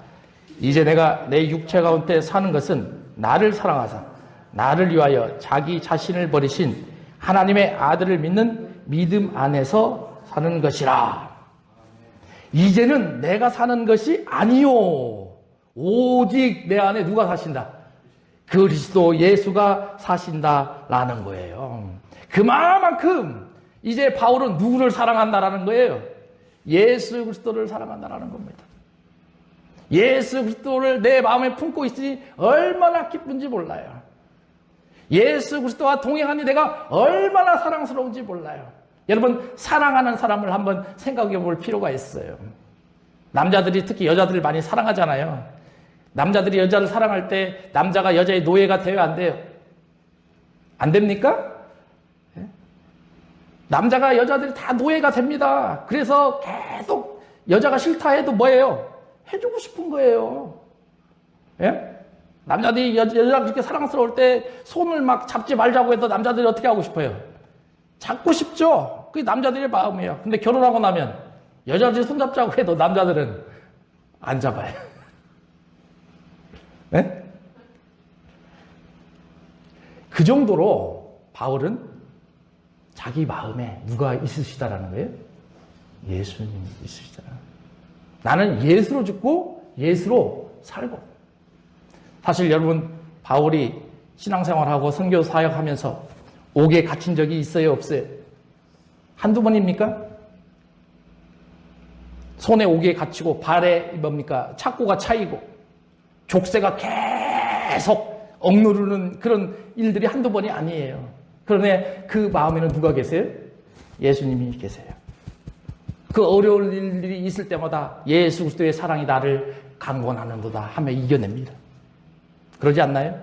이제 내가 내 육체 가운데 사는 것은 나를 사랑하사 나를 위하여 자기 자신을 버리신 하나님의 아들을 믿는 믿음 안에서 사는 것이라. 이제는 내가 사는 것이 아니요 오직 내 안에 누가 사신다? 그리스도 예수가 사신다라는 거예요. 그만큼 이제 바울은 누구를 사랑한다라는 거예요? 예수 그리스도를 사랑한다라는 겁니다. 예수 그리스도를 내 마음에 품고 있으니 얼마나 기쁜지 몰라요. 예수 그리스도와 동행하니 내가 얼마나 사랑스러운지 몰라요. 여러분, 사랑하는 사람을 한번 생각해 볼 필요가 있어요. 남자들이 특히 여자들을 많이 사랑하잖아요. 남자들이 여자를 사랑할 때 남자가 여자의 노예가 돼요, 안 돼요? 안 됩니까? 남자가 여자들이 다 노예가 됩니다. 그래서 계속 여자가 싫다 해도 뭐예요? 해주고 싶은 거예요. 예? 남자들이 여자가 그렇게 사랑스러울 때 손을 막 잡지 말자고 해도 남자들이 어떻게 하고 싶어요? 잡고 싶죠? 그게 남자들의 마음이에요. 근데 결혼하고 나면 여자들이 손잡자고 해도 남자들은 안 잡아요. 네? 그 정도로 바울은 자기 마음에 누가 있으시다라는 거예요? 예수님이 있으시다. 나는 예수로 죽고 예수로 살고. 사실 여러분, 바울이 신앙생활하고 선교 사역하면서 옥에 갇힌 적이 있어요, 없어요? 한두 번입니까? 손에 옥에 갇히고 발에 뭡니까? 착고가 차이고 족쇄가 계속 억누르는 그런 일들이 한두 번이 아니에요. 그런데 그 마음에는 누가 계세요? 예수님이 계세요. 그 어려운 일들이 있을 때마다 예수 그리스도의 사랑이 나를 강권하는도다 하며 이겨냅니다. 그러지 않나요?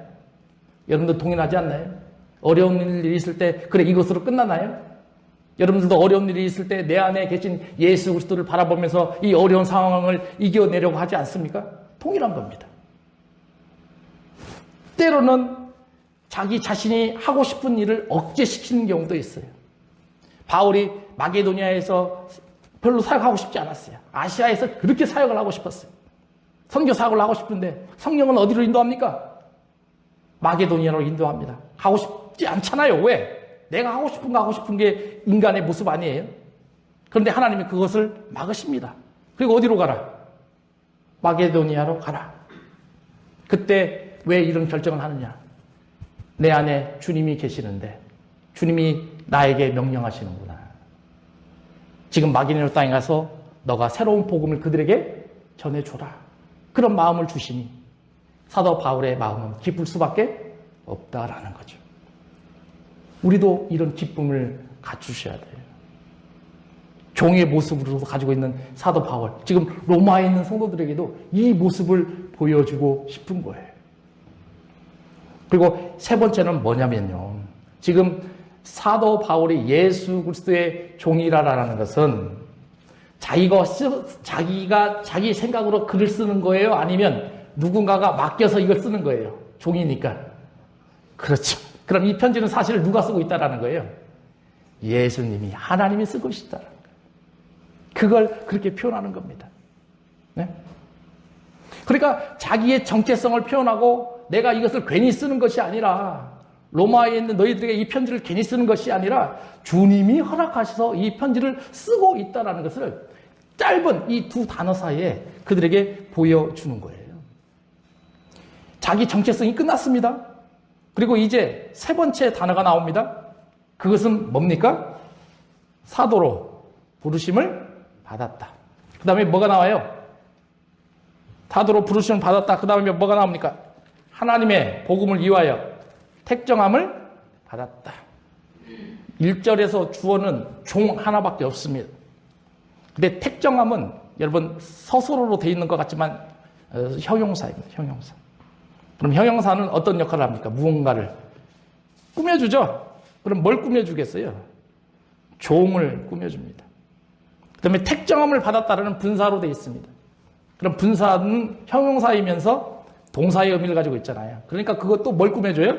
여러분도 동의하지 않나요? 어려운 일이 있을 때 그래 이것으로 끝나나요? 여러분들도 어려운 일이 있을 때 내 안에 계신 예수 그리스도를 바라보면서 이 어려운 상황을 이겨내려고 하지 않습니까? 동일한 겁니다. 때로는 자기 자신이 하고 싶은 일을 억제시키는 경우도 있어요. 바울이 마게도니아에서 별로 사역하고 싶지 않았어요. 아시아에서 그렇게 사역을 하고 싶었어요. 선교 사역을 하고 싶은데 성령은 어디로 인도합니까? 마게도니아로 인도합니다. 가고 싶지 않잖아요. 왜? 내가 하고 싶은 거 하고 싶은 게 인간의 모습 아니에요? 그런데 하나님이 그것을 막으십니다. 그리고 어디로 가라? 마게도니아로 가라. 그때 왜 이런 결정을 하느냐? 내 안에 주님이 계시는데 주님이 나에게 명령하시는구나. 지금 마게도니아 땅에 가서 너가 새로운 복음을 그들에게 전해줘라. 그런 마음을 주시니 사도 바울의 마음은 기쁠 수밖에 없다라는 거죠. 우리도 이런 기쁨을 갖추셔야 돼요. 종의 모습으로 가지고 있는 사도 바울, 지금 로마에 있는 성도들에게도 이 모습을 보여주고 싶은 거예요. 그리고 세 번째는 뭐냐면요, 지금 사도 바울이 예수 그리스도의 종이라는 것은 자기가 자기 생각으로 글을 쓰는 거예요? 아니면 누군가가 맡겨서 이걸 쓰는 거예요? 종이니까. 그렇죠. 그럼 이 편지는 사실 누가 쓰고 있다라는 거예요? 예수님이, 하나님이 쓰고 있다라는 거예요. 그걸 그렇게 표현하는 겁니다. 네? 그러니까 자기의 정체성을 표현하고 내가 이것을 괜히 쓰는 것이 아니라, 로마에 있는 너희들에게 이 편지를 괜히 쓰는 것이 아니라 주님이 허락하셔서 이 편지를 쓰고 있다는 것을 짧은 이 두 단어 사이에 그들에게 보여주는 거예요. 자기 정체성이 끝났습니다. 그리고 이제 세 번째 단어가 나옵니다. 그것은 뭡니까? 사도로 부르심을 받았다. 그 다음에 뭐가 나와요? 사도로 부르심을 받았다. 그 다음에 뭐가 나옵니까? 하나님의 복음을 위하여 택정함을 받았다. 1절에서 주어는 종 하나밖에 없습니다. 근데 택정함은 여러분 서술어로 되어 있는 것 같지만 형용사입니다. 형용사. 그럼 형용사는 어떤 역할을 합니까? 무언가를 꾸며주죠. 그럼 뭘 꾸며주겠어요? 종을 꾸며줍니다. 그 다음에 택정함을 받았다라는 분사로 되어 있습니다. 그럼 분사는 형용사이면서 동사의 의미를 가지고 있잖아요. 그러니까 그것도 뭘 꾸며줘요?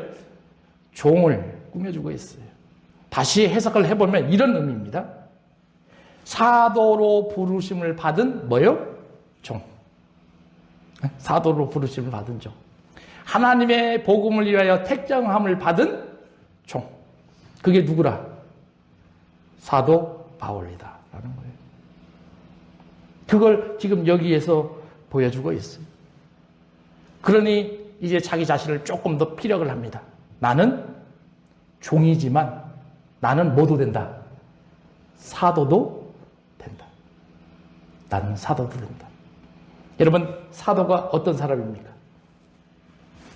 종을 꾸며주고 있어요. 다시 해석을 해보면 이런 의미입니다. 사도로 부르심을 받은 뭐요? 종. 사도로 부르심을 받은 종. 하나님의 복음을 위하여 택정함을 받은 종. 그게 누구라? 사도 바울이다 라는 거예요. 그걸 지금 여기에서 보여주고 있어요. 그러니 이제 자기 자신을 조금 더 피력을 합니다. 나는 종이지만 나는 뭐도 된다? 사도도 된다. 나는 사도도 된다. 여러분, 사도가 어떤 사람입니까?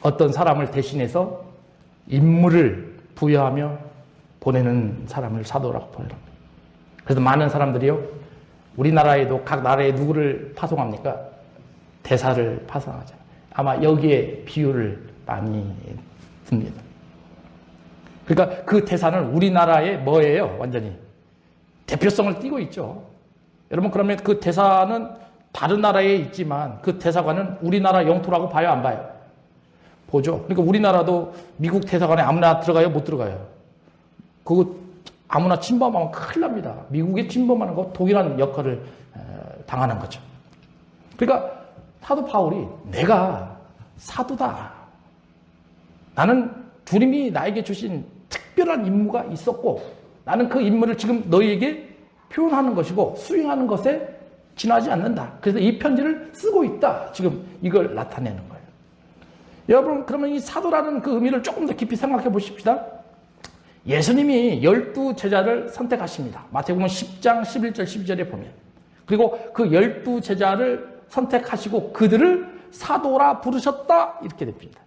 어떤 사람을 대신해서 임무를 부여하며 보내는 사람을 사도라고 표현합니다. 그래서 많은 사람들이요, 우리나라에도 각 나라에 누구를 파송합니까? 대사를 파송하잖아요. 아마 여기에 비유를 많이 듭니다. 그러니까 그 대사는 우리나라의 뭐예요? 완전히 대표성을 띠고 있죠. 여러분, 그러면 그 대사는 다른 나라에 있지만 그 대사관은 우리나라 영토라고 봐요, 안 봐요? 보죠. 그러니까 우리나라도 미국 대사관에 아무나 들어가요, 못 들어가요? 그거 아무나 침범하면 큰일 납니다. 미국에 침범하는 거 동일한 역할을 당하는 거죠. 그러니까 사도 바울이 내가 사도다. 나는 주님이 나에게 주신 특별한 임무가 있었고 나는 그 임무를 지금 너희에게 표현하는 것이고 수행하는 것에 지나지 않는다. 그래서 이 편지를 쓰고 있다. 지금 이걸 나타내는 거예요. 여러분, 그러면 이 사도라는 그 의미를 조금 더 깊이 생각해 보십시다. 예수님이 12제자를 선택하십니다. 마태복음 10장 11절 12절에 보면. 그리고 그 12제자를 선택하시고 그들을 사도라 부르셨다. 이렇게 됩니다.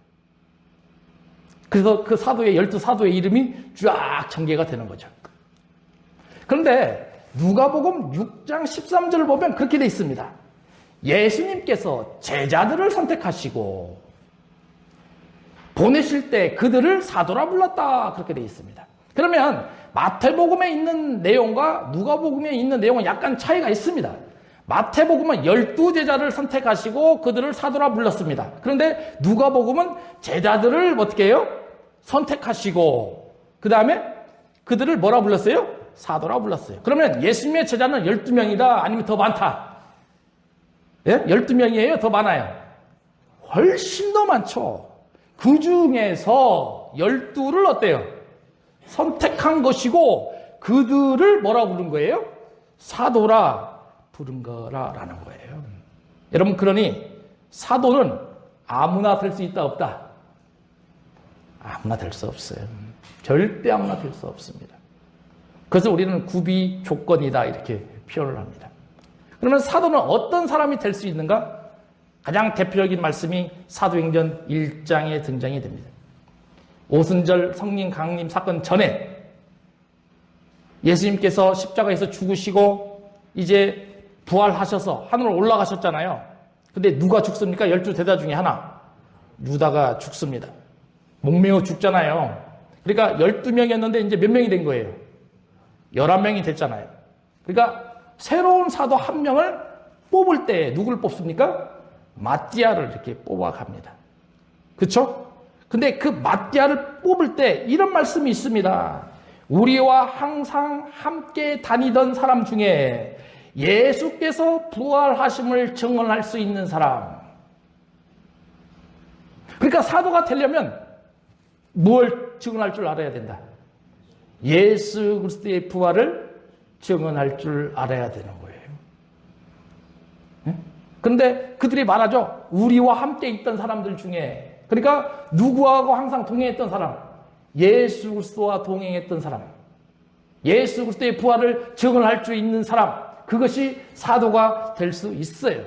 그래서 그 사도의 12사도의 이름이 쫙 전개가 되는 거죠. 그런데 누가복음 6장 13절을 보면 그렇게 되어 있습니다. 예수님께서 제자들을 선택하시고 보내실 때 그들을 사도라 불렀다. 그렇게 되어 있습니다. 그러면 마태복음에 있는 내용과 누가복음에 있는 내용은 약간 차이가 있습니다. 마태복음은 12제자를 선택하시고 그들을 사도라 불렀습니다. 그런데 누가복음은 제자들을 어떻게 해요? 선택하시고 그 다음에 그들을 뭐라 불렀어요? 사도라 불렀어요. 그러면 예수님의 제자는 12명이다? 아니면 더 많다? 예? 12명이에요? 더 많아요? 훨씬 더 많죠. 그 중에서 12를 어때요? 선택한 것이고 그들을 뭐라 부른 거예요? 사도라 부른 거라는 거예요. 여러분, 그러니 사도는 아무나 될 수 있다 없다? 아무나 될 수 없어요. 절대 아무나 될 수 없습니다. 그래서 우리는 구비 조건이다 이렇게 표현을 합니다. 그러면 사도는 어떤 사람이 될 수 있는가? 가장 대표적인 말씀이 사도행전 1장에 등장이 됩니다. 오순절 성령 강림 사건 전에 예수님께서 십자가에서 죽으시고 이제 부활하셔서 하늘로 올라가셨잖아요. 근데 누가 죽습니까? 12대다 중에 하나. 유다가 죽습니다. 목매어 죽잖아요. 그러니까 12명이었는데 이제 몇 명이 된 거예요? 11명이 됐잖아요. 그러니까 새로운 사도 한 명을 뽑을 때 누구를 뽑습니까? 마띠아를 이렇게 뽑아갑니다. 그렇죠? 근데 그 마띠아를 뽑을 때 이런 말씀이 있습니다. 우리와 항상 함께 다니던 사람 중에 예수께서 부활하심을 증언할 수 있는 사람. 그러니까 사도가 되려면 뭘 증언할 줄 알아야 된다? 예수 그리스도의 부활을 증언할 줄 알아야 되는 거예요. 그런데 그들이 말하죠. 우리와 함께 있던 사람들 중에, 그러니까 누구하고 항상 동행했던 사람, 예수 그리스도와 동행했던 사람, 예수 그리스도의 부활을 증언할 수 있는 사람, 그것이 사도가 될 수 있어요.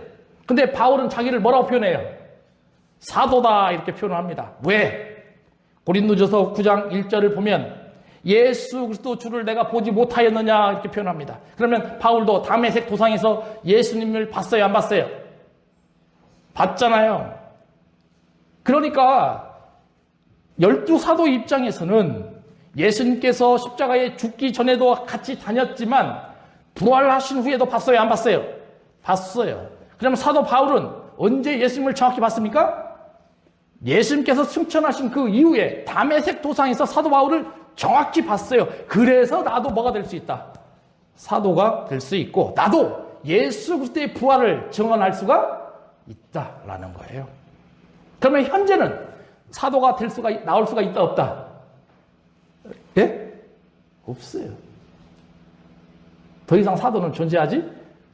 근데 바울은 자기를 뭐라고 표현해요? 사도다 이렇게 표현을 합니다. 왜? 고린도전서 9장 1절을 보면 예수 그리스도 주를 내가 보지 못하였느냐 이렇게 표현합니다. 그러면 바울도 다메섹 도상에서 예수님을 봤어요, 안 봤어요? 봤잖아요. 그러니까 12사도 입장에서는 예수님께서 십자가에 죽기 전에도 같이 다녔지만 부활하신 후에도 봤어요, 안 봤어요? 봤어요. 그러면 사도 바울은 언제 예수님을 정확히 봤습니까? 예수님께서 승천하신 그 이후에 다메섹 도상에서 사도 바울을 정확히 봤어요. 그래서 나도 뭐가 될 수 있다? 사도가 될 수 있고 나도 예수 그리스도의 부활을 증언할 수가 있다라는 거예요. 그러면 현재는 사도가 될 수가 나올 수가 있다 없다? 예? 없어요. 더 이상 사도는 존재하지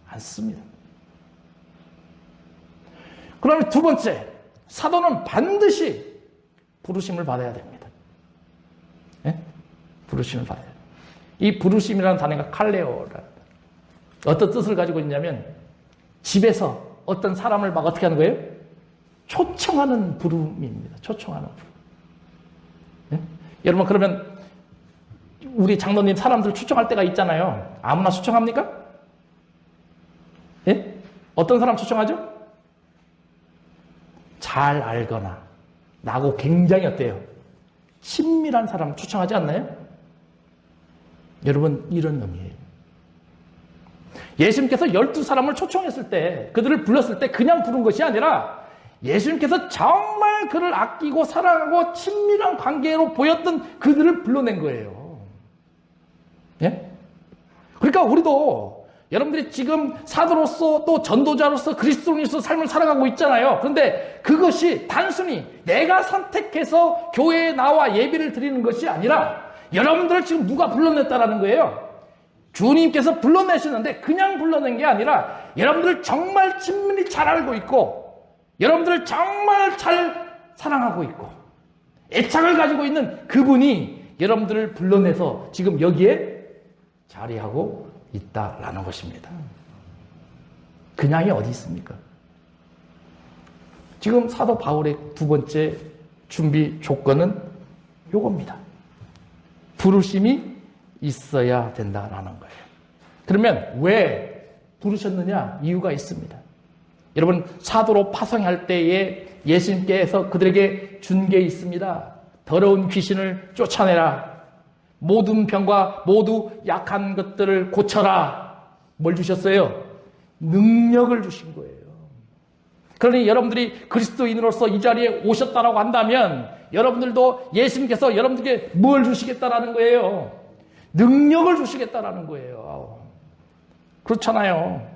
않습니다. 그러면 두 번째, 사도는 반드시 부르심을 받아야 됩니다. 예? 부르심을 받아야 돼요. 이 부르심이라는 단어가 칼레오라는 어떤 뜻을 가지고 있냐면 집에서 어떤 사람을 막 어떻게 하는 거예요? 초청하는 부름입니다. 초청하는 부름. 예? 여러분 그러면 우리 장로님 사람들 초청할 때가 있잖아요. 아무나 초청합니까? 예? 어떤 사람 초청하죠? 잘 알거나 나하고 굉장히 어때요? 친밀한 사람 초청하지 않나요? 여러분 이런 의미예요. 예수님께서 12사람을 초청했을 때 그들을 불렀을 때 그냥 부른 것이 아니라 예수님께서 정말 그를 아끼고 사랑하고 친밀한 관계로 보였던 그들을 불러낸 거예요. 예? 그러니까 우리도 여러분들이 지금 사도로서 또 전도자로서 그리스도인으로서 삶을 살아가고 있잖아요. 그런데 그것이 단순히 내가 선택해서 교회에 나와 예배를 드리는 것이 아니라 여러분들을 지금 누가 불러냈다라는 거예요. 주님께서 불러내시는데 그냥 불러낸 게 아니라 여러분들을 정말 친밀히 잘 알고 있고 여러분들을 정말 잘 사랑하고 있고 애착을 가지고 있는 그분이 여러분들을 불러내서 지금 여기에 자리하고 있다라는 것입니다. 그냥이 어디 있습니까? 지금 사도 바울의 두 번째 준비 조건은 요겁니다. 부르심이 있어야 된다라는 거예요. 그러면 왜 부르셨느냐? 이유가 있습니다. 여러분 사도로 파송할 때에 예수님께서 그들에게 준 게 있습니다. 더러운 귀신을 쫓아내라. 모든 병과 모두 약한 것들을 고쳐라. 뭘 주셨어요? 능력을 주신 거예요. 그러니 여러분들이 그리스도인으로서 이 자리에 오셨다라고 한다면 여러분들도 예수님께서 여러분들에게 뭘 주시겠다라는 거예요? 능력을 주시겠다라는 거예요. 그렇잖아요.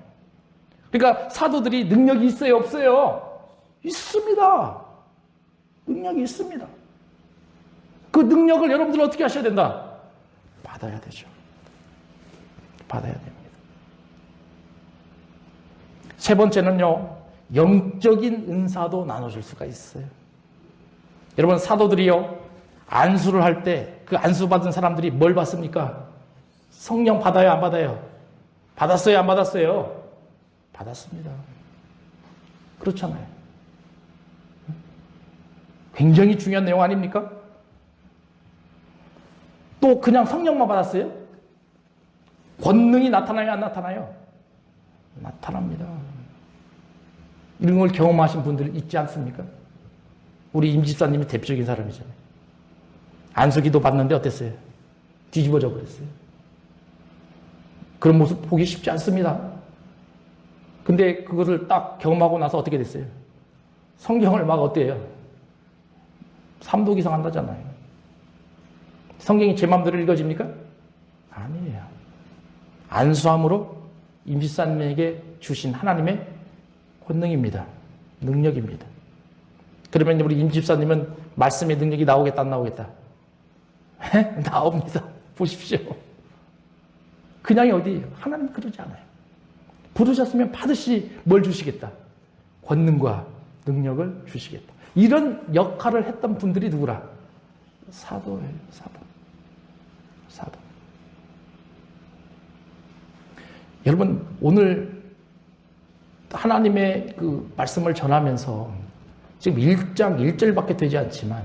그러니까 사도들이 능력이 있어요, 없어요? 있습니다. 능력이 있습니다. 그 능력을 여러분들은 어떻게 하셔야 된다? 받아야 되죠. 받아야 됩니다. 세 번째는요, 영적인 은사도 나눠줄 수가 있어요. 여러분, 사도들이요, 안수를 할 때 그 안수 받은 사람들이 뭘 받습니까? 성령 받아요, 안 받아요? 받았어요, 안 받았어요? 받았습니다. 그렇잖아요. 굉장히 중요한 내용 아닙니까? 또 그냥 성령만 받았어요? 권능이 나타나요, 안 나타나요? 나타납니다. 이런 걸 경험하신 분들 있지 않습니까? 우리 임 집사님이 대표적인 사람이잖아요. 안수기도 받는데 어땠어요? 뒤집어져 버렸어요. 그런 모습 보기 쉽지 않습니다. 근데 그것을 딱 경험하고 나서 어떻게 됐어요? 성경을 막 어때요? 3독 이상 한다잖아요. 성경이 제 마음대로 읽어집니까? 아니에요. 안수함으로 임 집사님에게 주신 하나님의 권능입니다. 능력입니다. 그러면 우리 임 집사님은 말씀의 능력이 나오겠다, 안 나오겠다? 나옵니다. 보십시오. 그냥이 어디예요? 하나님 그러지 않아요. 부르셨으면 받으시 뭘 주시겠다? 권능과 능력을 주시겠다. 이런 역할을 했던 분들이 누구라? 사도예요. 사도. 여러분, 오늘 하나님의 그 말씀을 전하면서 지금 1장 1절밖에 되지 않지만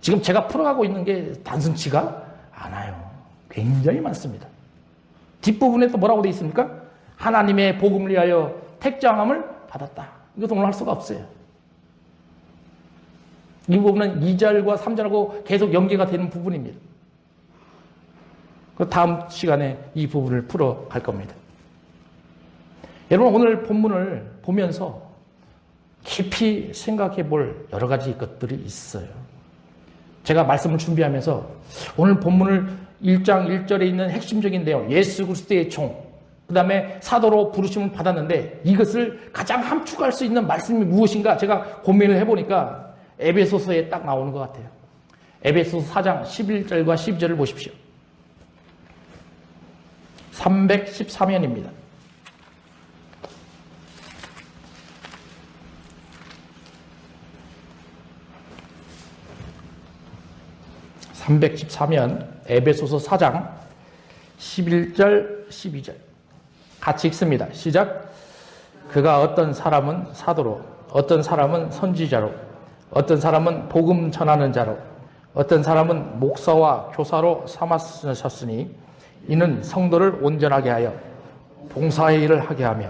지금 제가 풀어가고 있는 게 단순치가 않아요. 굉장히 많습니다. 뒷부분에 또 뭐라고 되어 있습니까? 하나님의 복음을 위하여 택정함을 받았다. 이것도 오늘 할 수가 없어요. 이 부분은 2절과 3절하고 계속 연계가 되는 부분입니다. 그 다음 시간에 이 부분을 풀어갈 겁니다. 여러분, 오늘 본문을 보면서 깊이 생각해 볼 여러 가지 것들이 있어요. 제가 말씀을 준비하면서 오늘 본문을 1장 1절에 있는 핵심적인 내용, 예수 그리스도의 종, 그 다음에 사도로 부르심을 받았는데 이것을 가장 함축할 수 있는 말씀이 무엇인가 제가 고민을 해보니까 에베소서에 딱 나오는 것 같아요. 에베소서 4장 11절과 12절을 보십시오. 313면입니다. (314면) 에베소서 4장 11절 12절 같이 읽습니다. 시작. 그가 어떤 사람은 사도로, 어떤 사람은 선지자로, 어떤 사람은 복음 전하는 자로, 어떤 사람은 목사와 교사로 삼으셨으니 이는 성도를 온전하게 하여 봉사의 일을 하게 하며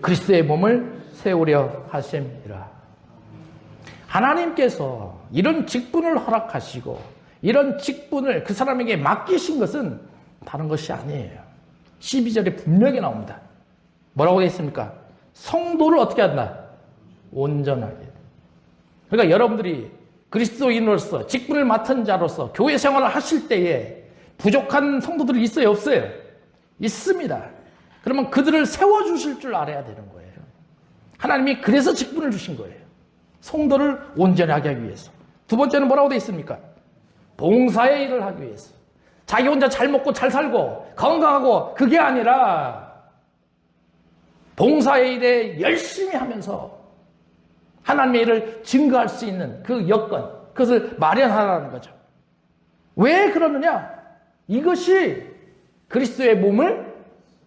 그리스도의 몸을 세우려 하심이라. 하나님께서 이런 직분을 허락하시고 이런 직분을 그 사람에게 맡기신 것은 다른 것이 아니에요. 12절에 분명히 나옵니다. 뭐라고 되어 있습니까? 성도를 어떻게 한다? 온전하게. 그러니까 여러분들이 그리스도인으로서 직분을 맡은 자로서 교회 생활을 하실 때에 부족한 성도들이 있어요? 없어요? 있습니다. 그러면 그들을 세워주실 줄 알아야 되는 거예요. 하나님이 그래서 직분을 주신 거예요. 성도를 온전하게 하기 위해서. 두 번째는 뭐라고 되어 있습니까? 봉사의 일을 하기 위해서. 자기 혼자 잘 먹고 잘 살고 건강하고 그게 아니라 봉사의 일에 열심히 하면서 하나님의 일을 증거할 수 있는 그 여건, 그것을 마련하라는 거죠. 왜 그러느냐? 이것이 그리스도의 몸을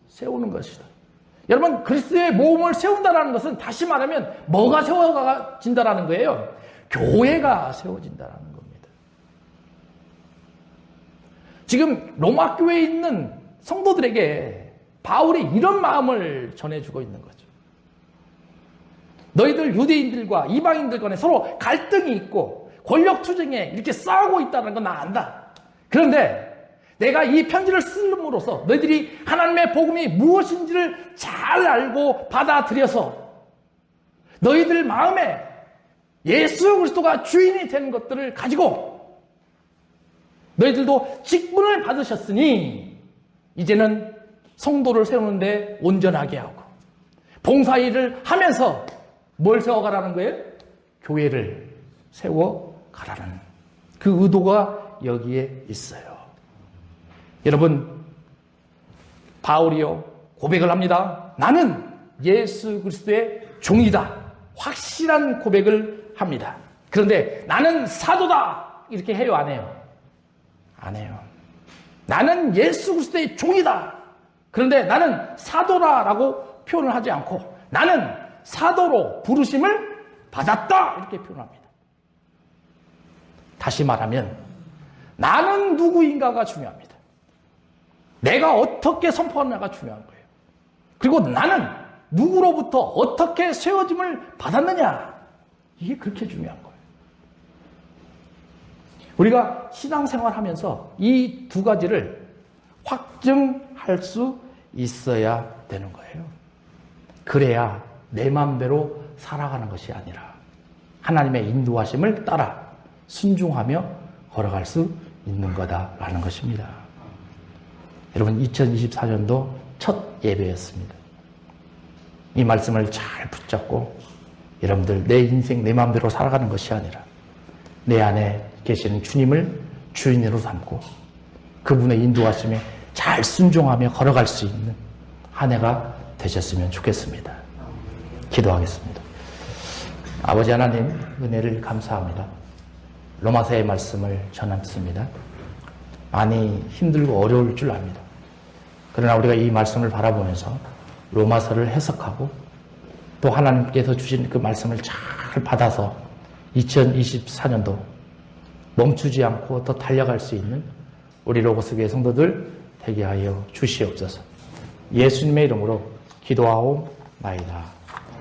세우는 것이다. 여러분, 그리스도의 몸을 세운다는 것은 다시 말하면 뭐가 세워진다는 거예요? 교회가 세워진다는 겁니다. 지금 로마 교회에 있는 성도들에게 바울이 이런 마음을 전해주고 있는 거죠. 너희들 유대인들과 이방인들 간에 서로 갈등이 있고 권력 투쟁에 이렇게 싸우고 있다는 건 나 안다. 그런데 내가 이 편지를 쓰므로써 너희들이 하나님의 복음이 무엇인지를 잘 알고 받아들여서 너희들 마음에 예수 그리스도가 주인이 되는 것들을 가지고 너희들도 직분을 받으셨으니 이제는 성도를 세우는데 온전하게 하고 봉사일을 하면서 뭘 세워가라는 거예요? 교회를 세워가라는 그 의도가 여기에 있어요. 여러분, 바울이요 고백을 합니다. 나는 예수 그리스도의 종이다. 확실한 고백을 합니다. 그런데 나는 사도다 이렇게 해요, 안 해요? 안 해요. 나는 예수 그리스도의 종이다. 그런데 나는 사도라라고 표현을 하지 않고 나는 사도로 부르심을 받았다 이렇게 표현합니다. 다시 말하면 나는 누구인가가 중요합니다. 내가 어떻게 선포하느냐가 중요한 거예요. 그리고 나는 누구로부터 어떻게 세워짐을 받았느냐. 이게 그렇게 중요한 거예요. 우리가 신앙생활 하면서 이 두 가지를 확증할 수 있어야 되는 거예요. 그래야 내 마음대로 살아가는 것이 아니라 하나님의 인도하심을 따라 순종하며 걸어갈 수 있는 거다라는 것입니다. 여러분, 2024년도 첫 예배였습니다. 이 말씀을 잘 붙잡고 여러분들 내 인생 내 마음대로 살아가는 것이 아니라 내 안에 계시는 주님을 주인으로 삼고 그분의 인도하심에 잘 순종하며 걸어갈 수 있는 한 해가 되셨으면 좋겠습니다. 기도하겠습니다. 아버지 하나님, 은혜를 감사합니다. 로마서의 말씀을 전합습니다. 많이 힘들고 어려울 줄 압니다. 그러나 우리가 이 말씀을 바라보면서 로마서를 해석하고 또 하나님께서 주신 그 말씀을 잘 받아서 2024년도 멈추지 않고 더 달려갈 수 있는 우리 로고스 교회 성도들 되게 하여 주시옵소서. 예수님의 이름으로 기도하옵나이다.